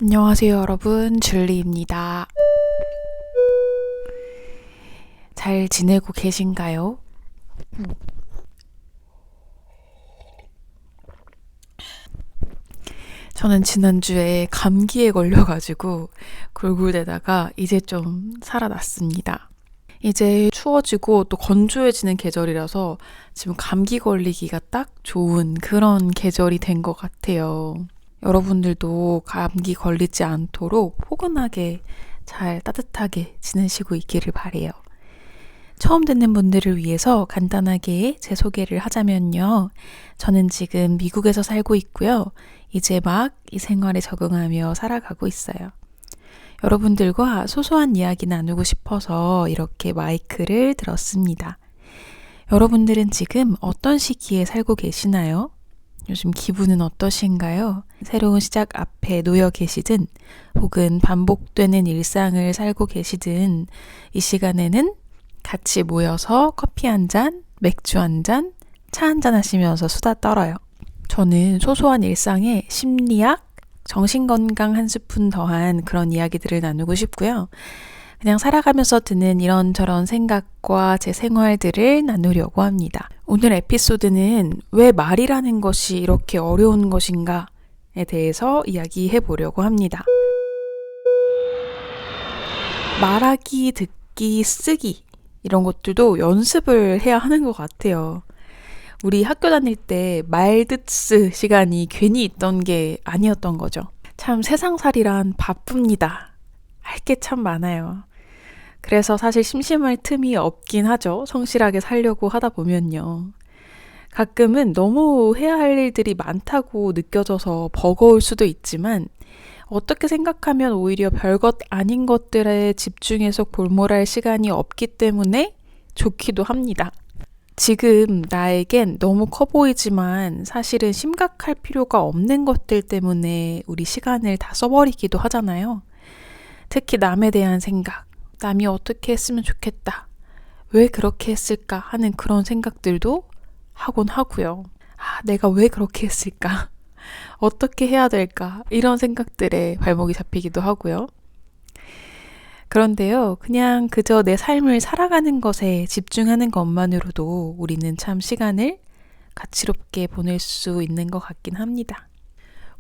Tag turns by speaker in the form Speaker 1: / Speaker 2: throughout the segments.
Speaker 1: 안녕하세요, 여러분. 줄리입니다. 잘 지내고 계신가요? 저는 지난주에 감기에 걸려가지고 골골대다가 이제 좀 살아났습니다. 이제 추워지고 또 건조해지는 계절이라서 지금 감기 걸리기가 딱 좋은 그런 계절이 된 것 같아요. 여러분들도 감기 걸리지 않도록 포근하게 잘 따뜻하게 지내시고 있기를 바래요. 처음 듣는 분들을 위해서 간단하게 제 소개를 하자면요. 저는 지금 미국에서 살고 있고요. 이제 막 이 생활에 적응하며 살아가고 있어요. 여러분들과 소소한 이야기 나누고 싶어서 이렇게 마이크를 들었습니다. 여러분들은 지금 어떤 시기에 살고 계시나요? 요즘 기분은 어떠신가요? 새로운 시작 앞에 놓여 계시든 혹은 반복되는 일상을 살고 계시든 이 시간에는 같이 모여서 커피 한 잔, 맥주 한 잔, 차 한 잔 하시면서 수다 떨어요. 저는 소소한 일상에 심리학, 정신건강 한 스푼 더한 그런 이야기들을 나누고 싶고요. 그냥 살아가면서 드는 이런저런 생각과 제 생활들을 나누려고 합니다. 오늘 에피소드는 왜 말이라는 것이 이렇게 어려운 것인가에 대해서 이야기해 보려고 합니다. 말하기, 듣기, 쓰기 이런 것들도 연습을 해야 하는 것 같아요. 우리 학교 다닐 때 말듣스 시간이 괜히 있던 게 아니었던 거죠. 참 세상살이란 바쁩니다. 할 게 참 많아요. 그래서 사실 심심할 틈이 없긴 하죠. 성실하게 살려고 하다 보면요. 가끔은 너무 해야 할 일들이 많다고 느껴져서 버거울 수도 있지만 어떻게 생각하면 오히려 별것 아닌 것들에 집중해서 골몰할 시간이 없기 때문에 좋기도 합니다. 지금 나에겐 너무 커 보이지만 사실은 심각할 필요가 없는 것들 때문에 우리 시간을 다 써버리기도 하잖아요. 특히 남에 대한 생각, 남이 어떻게 했으면 좋겠다, 왜 그렇게 했을까 하는 그런 생각들도 하곤 하고요. 내가 왜 그렇게 했을까? 어떻게 해야 될까? 이런 생각들에 발목이 잡히기도 하고요. 그런데요, 그냥 그저 내 삶을 살아가는 것에 집중하는 것만으로도 우리는 참 시간을 가치롭게 보낼 수 있는 것 같긴 합니다.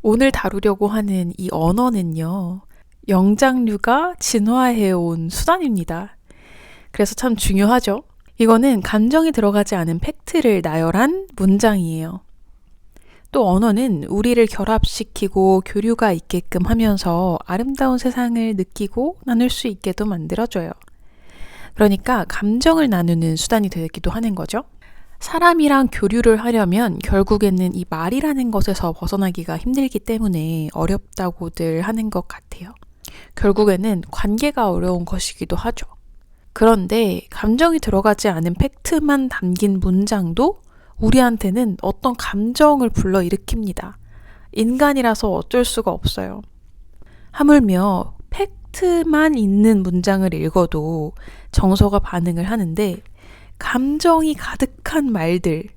Speaker 1: 오늘 다루려고 하는 이 언어는요, 영장류가 진화해온 수단입니다. 그래서 참 중요하죠. 이거는 감정이 들어가지 않은 팩트를 나열한 문장이에요. 또 언어는 우리를 결합시키고 교류가 있게끔 하면서 아름다운 세상을 느끼고 나눌 수 있게도 만들어줘요. 그러니까 감정을 나누는 수단이 되기도 하는 거죠. 사람이랑 교류를 하려면 결국에는 이 말이라는 것에서 벗어나기가 힘들기 때문에 어렵다고들 하는 것 같아요. 결국에는 관계가 어려운 것이기도 하죠. 그런데 감정이 들어가지 않은 팩트만 담긴 문장도 우리한테는 어떤 감정을 불러일으킵니다. 인간이라서 어쩔 수가 없어요. 하물며 팩트만 있는 문장을 읽어도 정서가 반응을 하는데 감정이 가득한 말들은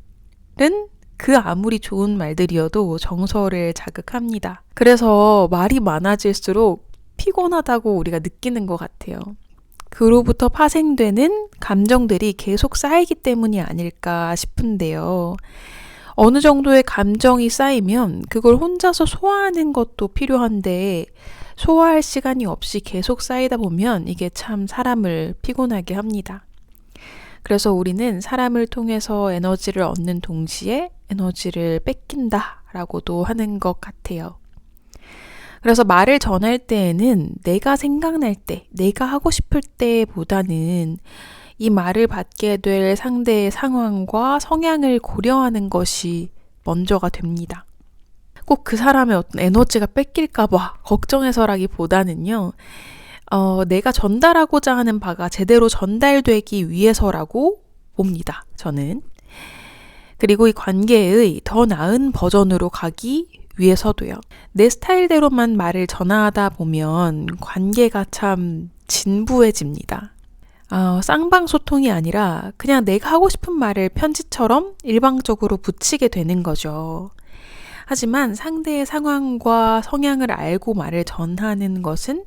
Speaker 1: 그 아무리 좋은 말들이어도 정서를 자극합니다. 그래서 말이 많아질수록 피곤하다고 우리가 느끼는 것 같아요. 그로부터 파생되는 감정들이 계속 쌓이기 때문이 아닐까 싶은데요. 어느 정도의 감정이 쌓이면 그걸 혼자서 소화하는 것도 필요한데 소화할 시간이 없이 계속 쌓이다 보면 이게 참 사람을 피곤하게 합니다. 그래서 우리는 사람을 통해서 에너지를 얻는 동시에 에너지를 뺏긴다라고도 하는 것 같아요. 그래서 말을 전할 때에는 내가 생각날 때, 내가 하고 싶을 때보다는 이 말을 받게 될 상대의 상황과 성향을 고려하는 것이 먼저가 됩니다. 꼭 그 사람의 어떤 에너지가 뺏길까봐 걱정해서라기보다는요, 내가 전달하고자 하는 바가 제대로 전달되기 위해서라고 봅니다, 저는. 그리고 이 관계의 더 나은 버전으로 가기 위해서도요. 내 스타일대로만 말을 전하다 보면 관계가 참 진부해집니다. 쌍방소통이 아니라 그냥 내가 하고 싶은 말을 편지처럼 일방적으로 붙이게 되는 거죠. 하지만 상대의 상황과 성향을 알고 말을 전하는 것은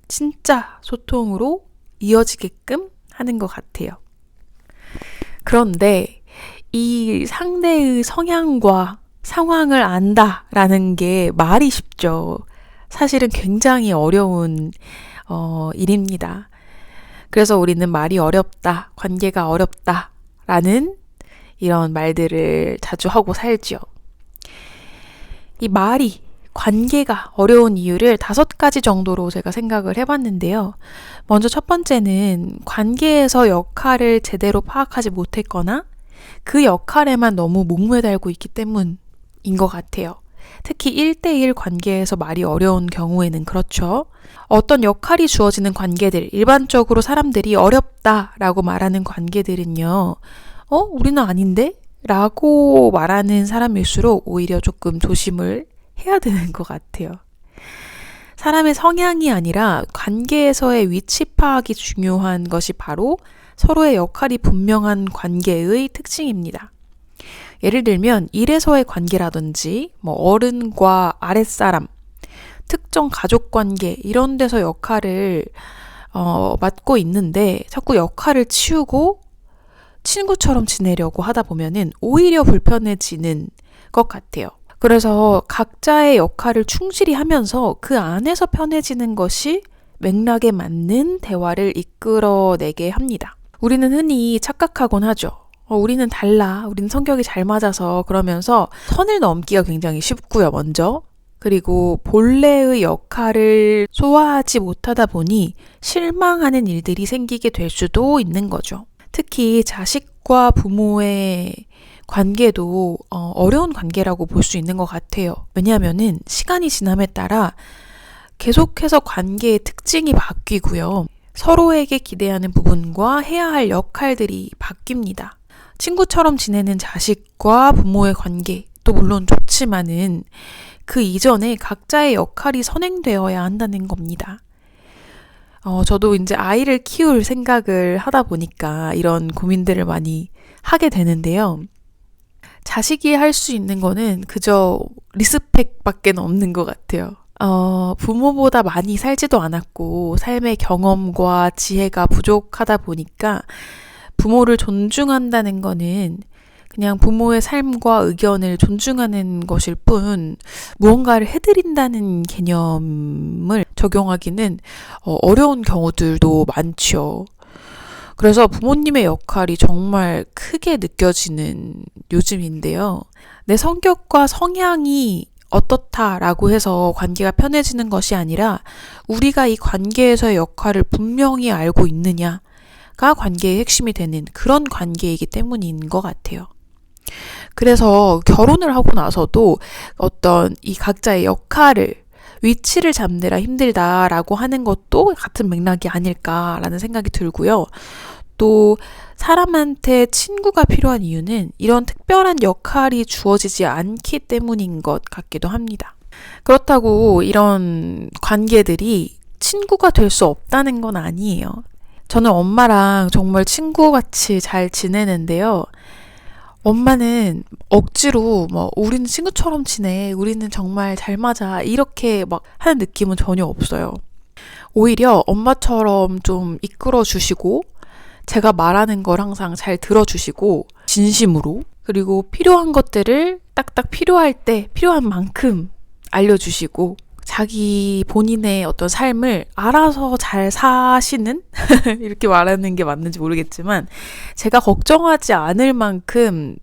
Speaker 1: 진짜 소통으로 이어지게끔 하는 것 같아요. 그런데 이 상대의 성향과 상황을 안다라는 게 말이 쉽죠. 사실은 굉장히 어려운 일입니다. 그래서 우리는 말이 어렵다, 관계가 어렵다라는 이런 말들을 자주 하고 살죠. 이 말이, 관계가 어려운 이유를 5가지 정도로 제가 생각을 해봤는데요. 먼저 첫 번째는 관계에서 역할을 제대로 파악하지 못했거나 그 역할에만 너무 목매달고 있기 때문인 것 같아요. 특히 1대1 관계에서 말이 어려운 경우에는 그렇죠. 어떤 역할이 주어지는 관계들, 일반적으로 사람들이 어렵다라고 말하는 관계들은요. 우리는 아닌데? 라고 말하는 사람일수록 오히려 조금 조심을 해야 되는 것 같아요. 사람의 성향이 아니라 관계에서의 위치 파악이 중요한 것이 바로 서로의 역할이 분명한 관계의 특징입니다. 예를 들면 일에서의 관계라든지 어른과 아랫사람, 특정 가족 관계 이런 데서 역할을 맡고 있는데 자꾸 역할을 치우고 친구처럼 지내려고 하다 보면은 오히려 불편해지는 것 같아요. 그래서 각자의 역할을 충실히 하면서 그 안에서 편해지는 것이 맥락에 맞는 대화를 이끌어내게 합니다. 우리는 흔히 착각하곤 하죠. 우리는 달라. 우리는 성격이 잘 맞아서 그러면서 선을 넘기가 굉장히 쉽고요, 먼저. 그리고 본래의 역할을 소화하지 못하다 보니 실망하는 일들이 생기게 될 수도 있는 거죠. 특히 자식과 부모의 관계도 어려운 관계라고 볼 수 있는 것 같아요. 왜냐하면은 시간이 지남에 따라 계속해서 관계의 특징이 바뀌고요. 서로에게 기대하는 부분과 해야 할 역할들이 바뀝니다. 친구처럼 지내는 자식과 부모의 관계도 물론 좋지만은 그 이전에 각자의 역할이 선행되어야 한다는 겁니다. 저도 이제 아이를 키울 생각을 하다 보니까 이런 고민들을 많이 하게 되는데요. 자식이 할 수 있는 거는 그저 리스펙밖에 없는 것 같아요. 부모보다 많이 살지도 않았고 삶의 경험과 지혜가 부족하다 보니까 부모를 존중한다는 거는 그냥 부모의 삶과 의견을 존중하는 것일 뿐 무언가를 해드린다는 개념을 적용하기는 어려운 경우들도 많죠. 그래서 부모님의 역할이 정말 크게 느껴지는 요즘인데요. 내 성격과 성향이 어떻다라고 해서 관계가 편해지는 것이 아니라 우리가 이 관계에서의 역할을 분명히 알고 있느냐가 관계의 핵심이 되는 그런 관계이기 때문인 것 같아요. 그래서 결혼을 하고 나서도 어떤 이 각자의 역할을 위치를 잡느라 힘들다라고 하는 것도 같은 맥락이 아닐까라는 생각이 들고요. 또 사람한테 친구가 필요한 이유는 이런 특별한 역할이 주어지지 않기 때문인 것 같기도 합니다. 그렇다고 이런 관계들이 친구가 될 수 없다는 건 아니에요. 저는 엄마랑 정말 친구같이 잘 지내는데요. 엄마는 억지로 우리는 친구처럼 지내, 우리는 정말 잘 맞아 이렇게 하는 느낌은 전혀 없어요. 오히려 엄마처럼 좀 이끌어 주시고 제가 말하는 걸 항상 잘 들어주시고 진심으로, 그리고 필요한 것들을 딱딱 필요할 때 필요한 만큼 알려주시고 자기 본인의 어떤 삶을 알아서 잘 사시는 이렇게 말하는 게 맞는지 모르겠지만 제가 걱정하지 않을 만큼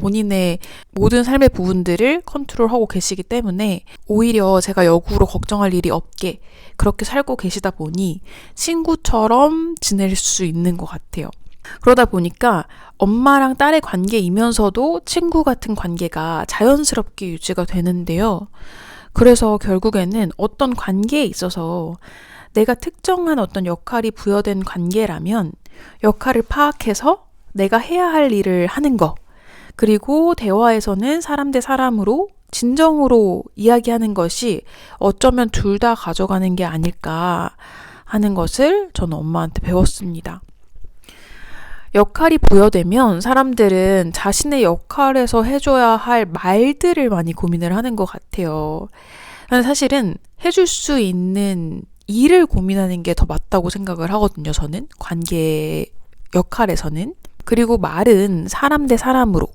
Speaker 1: 본인의 모든 삶의 부분들을 컨트롤하고 계시기 때문에 오히려 제가 역으로 걱정할 일이 없게 그렇게 살고 계시다 보니 친구처럼 지낼 수 있는 것 같아요. 그러다 보니까 엄마랑 딸의 관계이면서도 친구 같은 관계가 자연스럽게 유지가 되는데요. 그래서 결국에는 어떤 관계에 있어서 내가 특정한 어떤 역할이 부여된 관계라면 역할을 파악해서 내가 해야 할 일을 하는 거, 그리고 대화에서는 사람 대 사람으로 진정으로 이야기하는 것이 어쩌면 둘 다 가져가는 게 아닐까 하는 것을 저는 엄마한테 배웠습니다. 역할이 부여되면 사람들은 자신의 역할에서 해줘야 할 말들을 많이 고민을 하는 것 같아요. 사실은 해줄 수 있는 일을 고민하는 게 더 맞다고 생각을 하거든요, 저는. 관계 역할에서는. 그리고 말은 사람 대 사람으로,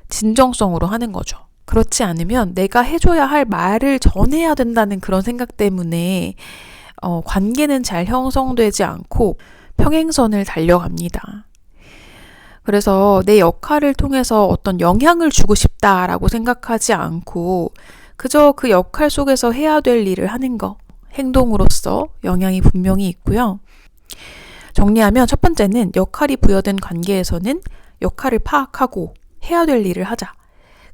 Speaker 1: 진정성으로 하는 거죠. 그렇지 않으면 내가 해줘야 할 말을 전해야 된다는 그런 생각 때문에 관계는 잘 형성되지 않고 평행선을 달려갑니다. 그래서 내 역할을 통해서 어떤 영향을 주고 싶다라고 생각하지 않고 그저 그 역할 속에서 해야 될 일을 하는 거, 행동으로서 영향이 분명히 있고요. 정리하면 첫 번째는 역할이 부여된 관계에서는 역할을 파악하고 해야 될 일을 하자.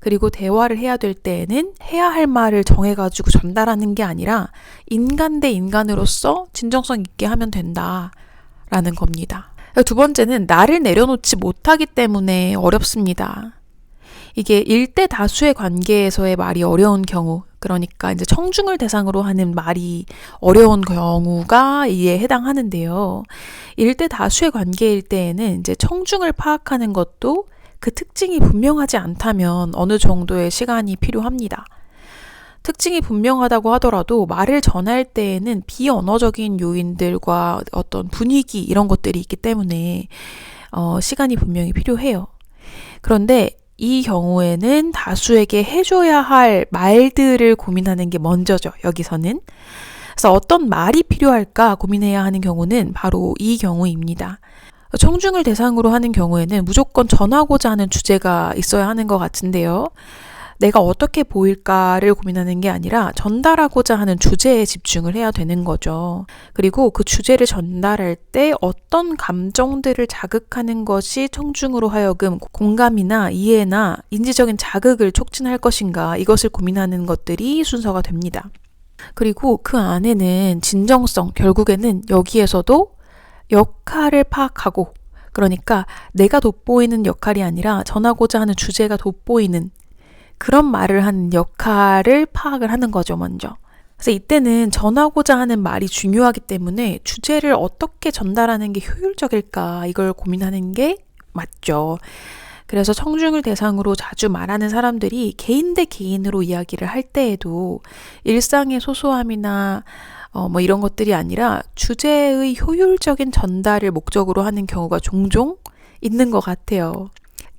Speaker 1: 그리고 대화를 해야 될 때에는 해야 할 말을 정해가지고 전달하는 게 아니라 인간 대 인간으로서 진정성 있게 하면 된다라는 겁니다. 두 번째는 나를 내려놓지 못하기 때문에 어렵습니다. 이게 일대 다수의 관계에서의 말이 어려운 경우, 그러니까 이제 청중을 대상으로 하는 말이 어려운 경우가 이에 해당하는데요. 일대 다수의 관계일 때에는 이제 청중을 파악하는 것도 그 특징이 분명하지 않다면 어느 정도의 시간이 필요합니다. 특징이 분명하다고 하더라도 말을 전할 때에는 비언어적인 요인들과 어떤 분위기 이런 것들이 있기 때문에 시간이 분명히 필요해요. 그런데 이 경우에는 다수에게 해줘야 할 말들을 고민하는 게 먼저죠. 여기서는. 그래서 어떤 말이 필요할까 고민해야 하는 경우는 바로 이 경우입니다. 청중을 대상으로 하는 경우에는 무조건 전하고자 하는 주제가 있어야 하는 것 같은데요. 내가 어떻게 보일까를 고민하는 게 아니라 전달하고자 하는 주제에 집중을 해야 되는 거죠. 그리고 그 주제를 전달할 때 어떤 감정들을 자극하는 것이 청중으로 하여금 공감이나 이해나 인지적인 자극을 촉진할 것인가, 이것을 고민하는 것들이 순서가 됩니다. 그리고 그 안에는 진정성, 결국에는 여기에서도 역할을 파악하고, 그러니까 내가 돋보이는 역할이 아니라 전하고자 하는 주제가 돋보이는 그런 말을 하는 역할을 파악을 하는 거죠, 먼저. 그래서 이때는 전하고자 하는 말이 중요하기 때문에 주제를 어떻게 전달하는 게 효율적일까, 이걸 고민하는 게 맞죠. 그래서 청중을 대상으로 자주 말하는 사람들이 개인 대 개인으로 이야기를 할 때에도 일상의 소소함이나 뭐 이런 것들이 아니라 주제의 효율적인 전달을 목적으로 하는 경우가 종종 있는 것 같아요.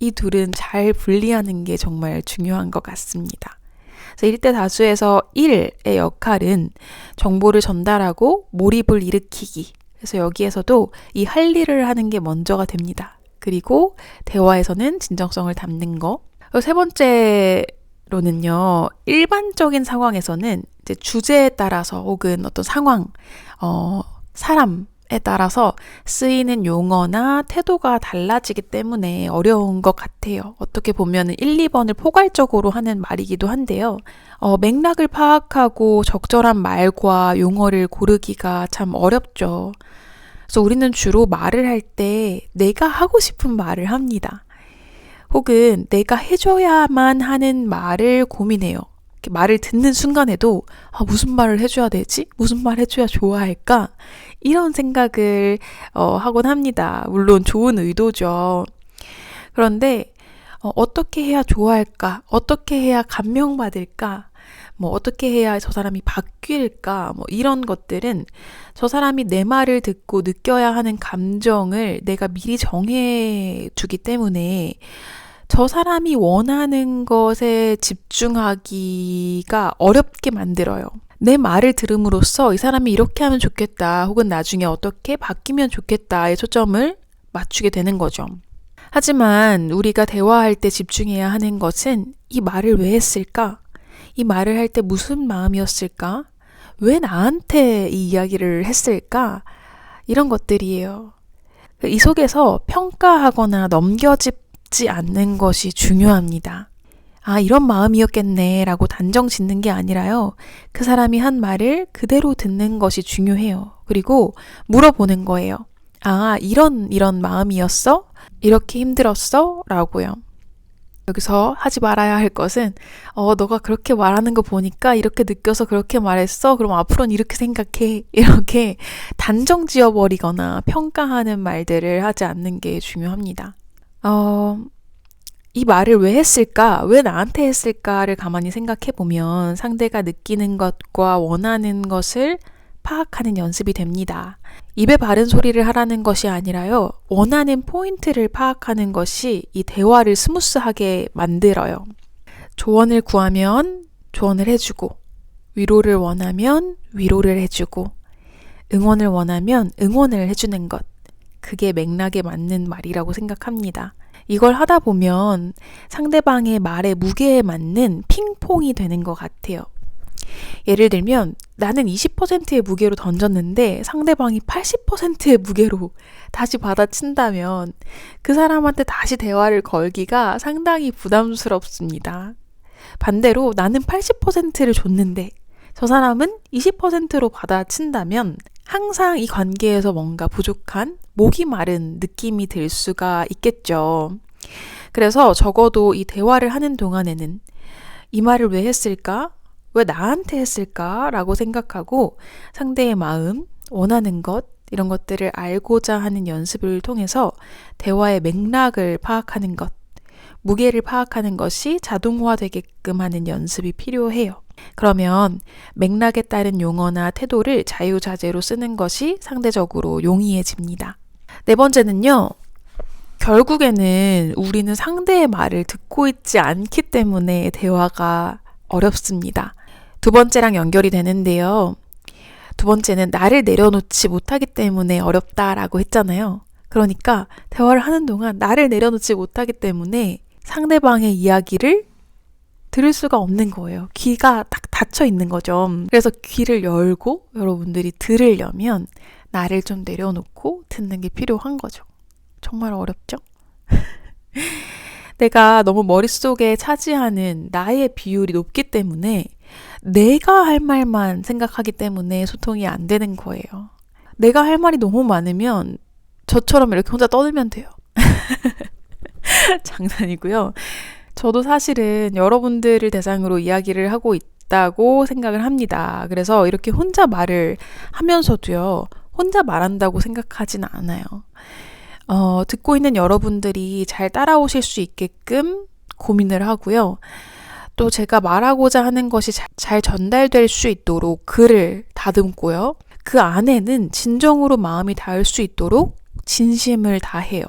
Speaker 1: 이 둘은 잘 분리하는 게 정말 중요한 것 같습니다. 그래서 1대 다수에서 1의 역할은 정보를 전달하고 몰입을 일으키기. 그래서 여기에서도 이 할 일을 하는 게 먼저가 됩니다. 그리고 대화에서는 진정성을 담는 거. 세 번째로는요, 일반적인 상황에서는 이제 주제에 따라서 혹은 어떤 상황, 사람에 따라서 쓰이는 용어나 태도가 달라지기 때문에 어려운 것 같아요. 어떻게 보면 1, 2번을 포괄적으로 하는 말이기도 한데요. 맥락을 파악하고 적절한 말과 용어를 고르기가 참 어렵죠. 그래서 우리는 주로 말을 할 때 내가 하고 싶은 말을 합니다. 혹은 내가 해줘야만 하는 말을 고민해요. 말을 듣는 순간에도 무슨 말을 해줘야 되지? 무슨 말 해줘야 좋아할까? 이런 생각을 하곤 합니다. 물론 좋은 의도죠. 그런데 어떻게 해야 좋아할까? 어떻게 해야 감명받을까? 뭐 어떻게 해야 저 사람이 바뀔까? 뭐 이런 것들은 저 사람이 내 말을 듣고 느껴야 하는 감정을 내가 미리 정해 주기 때문에 저 사람이 원하는 것에 집중하기가 어렵게 만들어요. 내 말을 들음으로써 이 사람이 이렇게 하면 좋겠다, 혹은 나중에 어떻게 바뀌면 좋겠다에 초점을 맞추게 되는 거죠. 하지만 우리가 대화할 때 집중해야 하는 것은 이 말을 왜 했을까? 이 말을 할 때 무슨 마음이었을까? 왜 나한테 이 이야기를 했을까? 이런 것들이에요. 이 속에서 평가하거나 넘겨짚지 않는 것이 중요합니다. 이런 마음이었겠네 라고 단정 짓는 게 아니라요. 그 사람이 한 말을 그대로 듣는 것이 중요해요. 그리고 물어보는 거예요. 이런 마음이었어? 이렇게 힘들었어? 라고요. 여기서 하지 말아야 할 것은 너가 그렇게 말하는 거 보니까 이렇게 느껴서 그렇게 말했어. 그럼 앞으로는 이렇게 생각해. 이렇게 단정 지어버리거나 평가하는 말들을 하지 않는 게 중요합니다. 이 말을 왜 했을까? 왜 나한테 했을까를 가만히 생각해 보면 상대가 느끼는 것과 원하는 것을 파악하는 연습이 됩니다. 입에 바른 소리를 하라는 것이 아니라요. 원하는 포인트를 파악하는 것이 이 대화를 스무스하게 만들어요. 조언을 구하면 조언을 해주고, 위로를 원하면 위로를 해주고, 응원을 원하면 응원을 해주는 것. 그게 맥락에 맞는 말이라고 생각합니다. 이걸 하다 보면 상대방의 말의 무게에 맞는 핑퐁이 되는 것 같아요. 예를 들면 나는 20%의 무게로 던졌는데 상대방이 80%의 무게로 다시 받아친다면 그 사람한테 다시 대화를 걸기가 상당히 부담스럽습니다. 반대로 나는 80%를 줬는데 저 사람은 20%로 받아친다면 항상 이 관계에서 뭔가 부족한 목이 마른 느낌이 들 수가 있겠죠. 그래서 적어도 이 대화를 하는 동안에는 이 말을 왜 했을까? 왜 나한테 했을까? 라고 생각하고 상대의 마음, 원하는 것, 이런 것들을 알고자 하는 연습을 통해서 대화의 맥락을 파악하는 것, 무게를 파악하는 것이 자동화되게끔 하는 연습이 필요해요. 그러면 맥락에 따른 용어나 태도를 자유자재로 쓰는 것이 상대적으로 용이해집니다. 네 번째는요. 결국에는 우리는 상대의 말을 듣고 있지 않기 때문에 대화가 어렵습니다. 두 번째랑 연결이 되는데요. 두 번째는 나를 내려놓지 못하기 때문에 어렵다라고 했잖아요. 그러니까 대화를 하는 동안 나를 내려놓지 못하기 때문에 상대방의 이야기를 들을 수가 없는 거예요. 귀가 딱 닫혀 있는 거죠. 그래서 귀를 열고 여러분들이 들으려면 나를 좀 내려놓고 듣는 게 필요한 거죠. 정말 어렵죠? 내가 너무 머릿속에 차지하는 나의 비율이 높기 때문에 내가 할 말만 생각하기 때문에 소통이 안 되는 거예요. 내가 할 말이 너무 많으면 저처럼 이렇게 혼자 떠들면 돼요. 장난이고요. 저도 사실은 여러분들을 대상으로 이야기를 하고 있다고 생각을 합니다. 그래서 이렇게 혼자 말을 하면서도요. 혼자 말한다고 생각하진 않아요. 듣고 있는 여러분들이 잘 따라오실 수 있게끔 고민을 하고요. 또 제가 말하고자 하는 것이 잘 전달될 수 있도록 글을 다듬고요. 그 안에는 진정으로 마음이 닿을 수 있도록 진심을 다해요.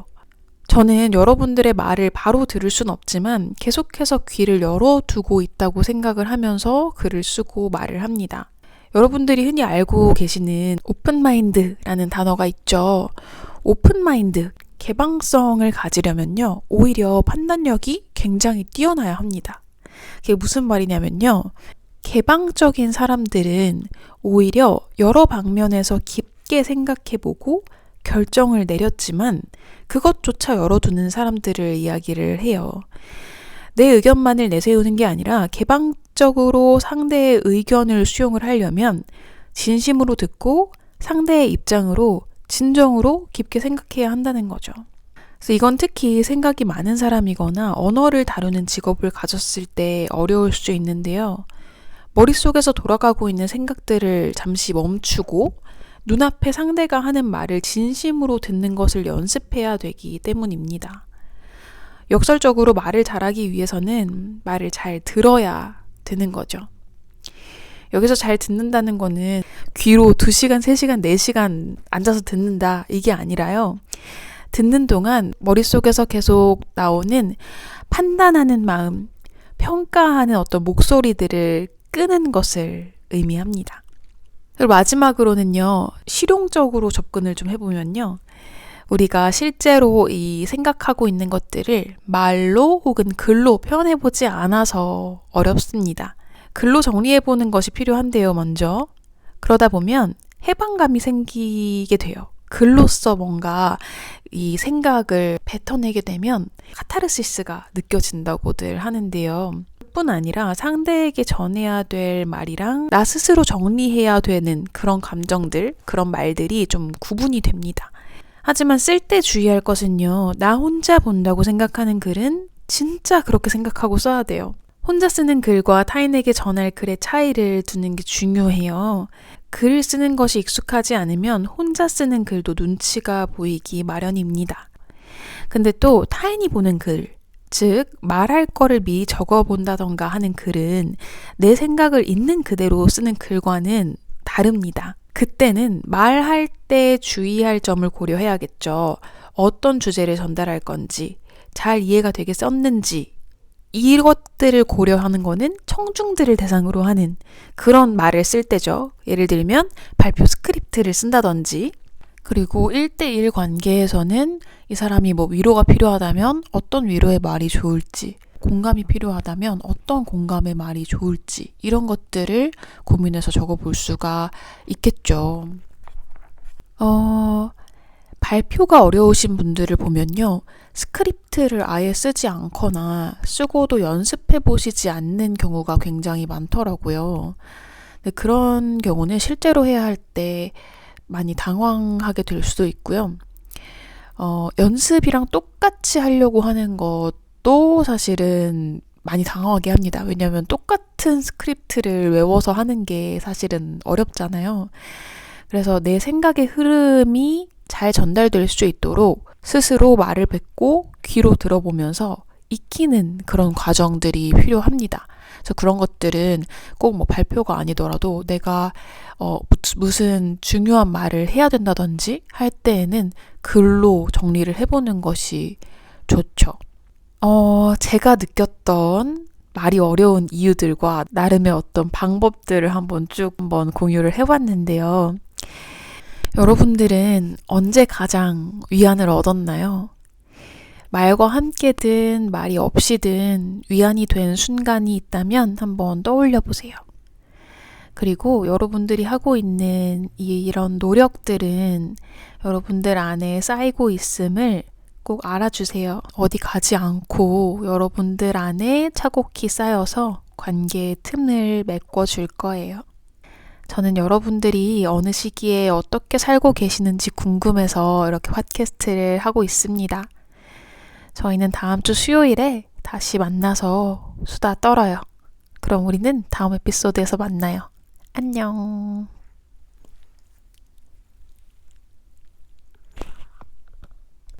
Speaker 1: 저는 여러분들의 말을 바로 들을 순 없지만 계속해서 귀를 열어두고 있다고 생각을 하면서 글을 쓰고 말을 합니다. 여러분들이 흔히 알고 계시는 오픈마인드라는 단어가 있죠. 오픈마인드, 개방성을 가지려면요. 오히려 판단력이 굉장히 뛰어나야 합니다. 그게 무슨 말이냐면요. 개방적인 사람들은 오히려 여러 방면에서 깊게 생각해보고 결정을 내렸지만 그것조차 열어두는 사람들을 이야기를 해요. 내 의견만을 내세우는 게 아니라 개방적으로 상대의 의견을 수용을 하려면 진심으로 듣고 상대의 입장으로 진정으로 깊게 생각해야 한다는 거죠. 그래서 이건 특히 생각이 많은 사람이거나 언어를 다루는 직업을 가졌을 때 어려울 수 있는데요. 머릿속에서 돌아가고 있는 생각들을 잠시 멈추고 눈앞에 상대가 하는 말을 진심으로 듣는 것을 연습해야 되기 때문입니다. 역설적으로 말을 잘하기 위해서는 말을 잘 들어야 되는 거죠. 여기서 잘 듣는다는 거는 귀로 2시간, 3시간, 4시간 앉아서 듣는다 이게 아니라요. 듣는 동안 머릿속에서 계속 나오는 판단하는 마음, 평가하는 어떤 목소리들을 끄는 것을 의미합니다. 그리고 마지막으로는요. 실용적으로 접근을 좀 해보면요. 우리가 실제로 이 생각하고 있는 것들을 말로 혹은 글로 표현해보지 않아서 어렵습니다. 글로 정리해보는 것이 필요한데요, 먼저. 그러다 보면 해방감이 생기게 돼요. 글로써 뭔가 이 생각을 뱉어내게 되면 카타르시스가 느껴진다고들 하는데요. 뿐 아니라 상대에게 전해야 될 말이랑 나 스스로 정리해야 되는 그런 감정들, 그런 말들이 좀 구분이 됩니다. 하지만 쓸 때 주의할 것은요. 나 혼자 본다고 생각하는 글은 진짜 그렇게 생각하고 써야 돼요. 혼자 쓰는 글과 타인에게 전할 글의 차이를 두는 게 중요해요. 글을 쓰는 것이 익숙하지 않으면 혼자 쓰는 글도 눈치가 보이기 마련입니다. 근데 또 타인이 보는 글, 즉 말할 거를 미리 적어본다던가 하는 글은 내 생각을 있는 그대로 쓰는 글과는 다릅니다. 그때는 말할 때 주의할 점을 고려해야겠죠. 어떤 주제를 전달할 건지, 잘 이해가 되게 썼는지, 이것들을 고려하는 거는 청중들을 대상으로 하는 그런 말을 쓸 때죠. 예를 들면 발표 스크립트를 쓴다든지. 그리고 1대1 관계에서는 이 사람이 뭐 위로가 필요하다면 어떤 위로의 말이 좋을지, 공감이 필요하다면 어떤 공감의 말이 좋을지, 이런 것들을 고민해서 적어볼 수가 있겠죠. 발표가 어려우신 분들을 보면요. 스크립트를 아예 쓰지 않거나 쓰고도 연습해 보시지 않는 경우가 굉장히 많더라고요. 근데 그런 경우는 실제로 해야 할 때 많이 당황하게 될 수도 있고요. 연습이랑 똑같이 하려고 하는 것도 사실은 많이 당황하게 합니다. 왜냐하면 똑같은 스크립트를 외워서 하는 게 사실은 어렵잖아요. 그래서 내 생각의 흐름이 잘 전달될 수 있도록 스스로 말을 뱉고 귀로 들어보면서 익히는 그런 과정들이 필요합니다. 그래서 그런 것들은 꼭 뭐 발표가 아니더라도 내가 무슨 중요한 말을 해야 된다든지 할 때에는 글로 정리를 해보는 것이 좋죠. 제가 느꼈던 말이 어려운 이유들과 나름의 어떤 방법들을 한번 공유를 해봤는데요. 여러분들은 언제 가장 위안을 얻었나요? 말과 함께든 말이 없이든 위안이 된 순간이 있다면 한번 떠올려 보세요. 그리고 여러분들이 하고 있는 이런 노력들은 여러분들 안에 쌓이고 있음을 꼭 알아주세요. 어디 가지 않고 여러분들 안에 차곡히 쌓여서 관계의 틈을 메꿔줄 거예요. 저는 여러분들이 어느 시기에 어떻게 살고 계시는지 궁금해서 이렇게 팟캐스트를 하고 있습니다. 저희는 다음 주 수요일에 다시 만나서 수다 떨어요. 그럼 우리는 다음 에피소드에서 만나요. 안녕.